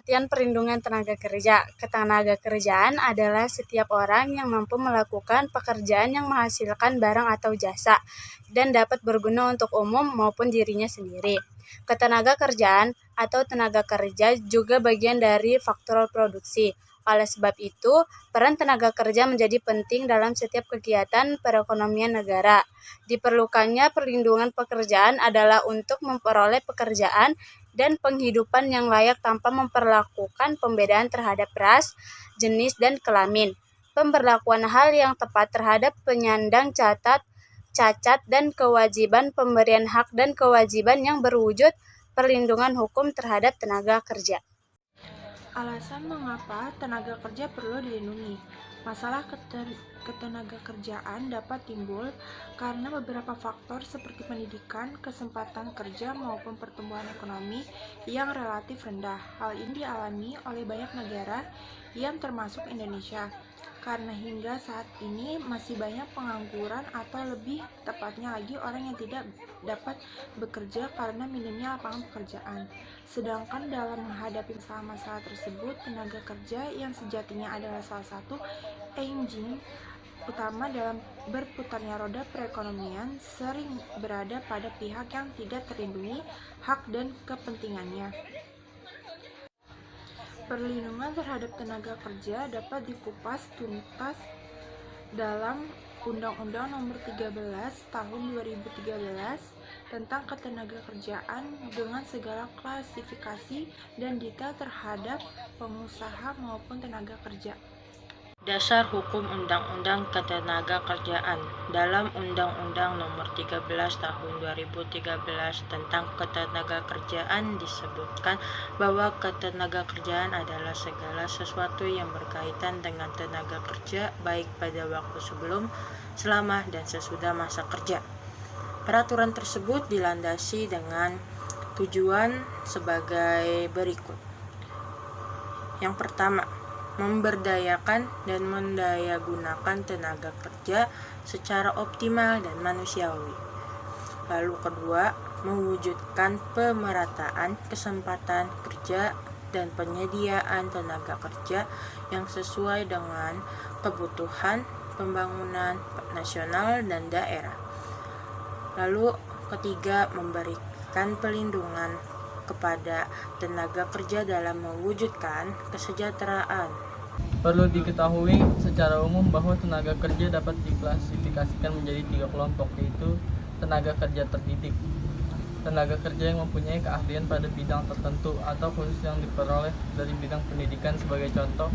Pengertian perlindungan tenaga kerja. Ketenagakerjaan adalah setiap orang yang mampu melakukan pekerjaan yang menghasilkan barang atau jasa dan dapat berguna untuk umum maupun dirinya sendiri. Ketenagakerjaan atau tenaga kerja juga bagian dari faktor produksi. Oleh sebab itu, peran tenaga kerja menjadi penting dalam setiap kegiatan perekonomian negara. Diperlukannya perlindungan pekerjaan adalah untuk memperoleh pekerjaan dan penghidupan yang layak tanpa memperlakukan pembedaan terhadap ras, jenis, dan kelamin. Pemberlakuan hal yang tepat terhadap penyandang cacat, dan kewajiban pemberian hak dan kewajiban yang berwujud perlindungan hukum terhadap tenaga kerja. Alasan mengapa tenaga kerja perlu dilindungi. Masalah ketenagakerjaan dapat timbul karena beberapa faktor seperti pendidikan, kesempatan kerja, maupun pertumbuhan ekonomi yang relatif rendah. Hal ini dialami oleh banyak negara yang termasuk Indonesia, karena hingga saat ini masih banyak pengangguran atau lebih tepatnya lagi orang yang tidak dapat bekerja karena minimnya lapangan pekerjaan. Sedangkan dalam menghadapi masalah-masalah tersebut, tenaga kerja yang sejatinya adalah salah satu engine utama dalam berputarnya roda perekonomian sering berada pada pihak yang tidak terlindungi hak dan kepentingannya. Perlindungan terhadap tenaga kerja dapat dikupas tuntas dalam Undang-Undang Nomor 13 Tahun 2013 tentang ketenagakerjaan dengan segala klasifikasi dan detail terhadap pengusaha maupun tenaga kerja. Dasar Hukum Undang-Undang Ketenagakerjaan. Dalam Undang-Undang Nomor 13 Tahun 2013 tentang Ketenagakerjaan disebutkan bahwa ketenagakerjaan adalah segala sesuatu yang berkaitan dengan tenaga kerja baik pada waktu sebelum, selama, dan sesudah masa kerja. Peraturan tersebut dilandasi dengan tujuan sebagai berikut. Yang pertama, memberdayakan dan mendayagunakan tenaga kerja secara optimal dan manusiawi. Lalu kedua, mewujudkan pemerataan kesempatan kerja dan penyediaan tenaga kerja yang sesuai dengan kebutuhan pembangunan nasional dan daerah. Lalu ketiga, memberikan perlindungan kepada tenaga kerja dalam mewujudkan kesejahteraan. Perlu diketahui secara umum bahwa tenaga kerja dapat diklasifikasikan menjadi 3 kelompok, yaitu tenaga kerja terdidik, tenaga kerja yang mempunyai keahlian pada bidang tertentu atau khusus yang diperoleh dari bidang pendidikan, sebagai contoh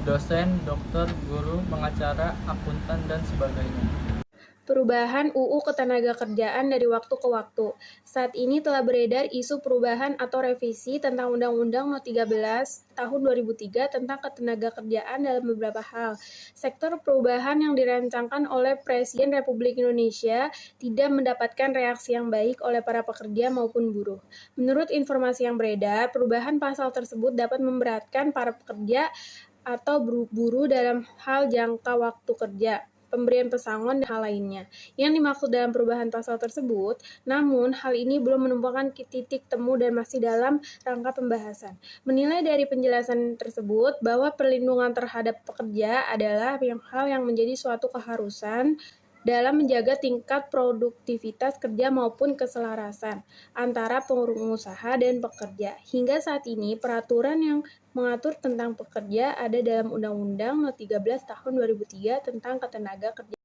dosen, dokter, guru, pengacara, akuntan, dan sebagainya. Perubahan UU Ketenagakerjaan dari waktu ke waktu. Saat ini telah beredar isu perubahan atau revisi tentang Undang-Undang No. 13 Tahun 2003 tentang ketenagakerjaan dalam beberapa hal. Sektor perubahan yang dirancangkan oleh Presiden Republik Indonesia tidak mendapatkan reaksi yang baik oleh para pekerja maupun buruh. Menurut informasi yang beredar, perubahan pasal tersebut dapat memberatkan para pekerja atau buruh dalam hal jangka waktu kerja, pemberian pesangon, dan hal lainnya yang dimaksud dalam perubahan pasal tersebut. Namun, hal ini belum menemukan titik temu dan masih dalam rangka pembahasan. Menilai dari penjelasan tersebut bahwa perlindungan terhadap pekerja adalah hal yang menjadi suatu keharusan dalam menjaga tingkat produktivitas kerja maupun keselarasan antara pengusaha dan pekerja. Hingga saat ini, peraturan yang mengatur tentang pekerja ada dalam Undang-Undang No. 13 Tahun 2003 tentang Ketenagakerjaan.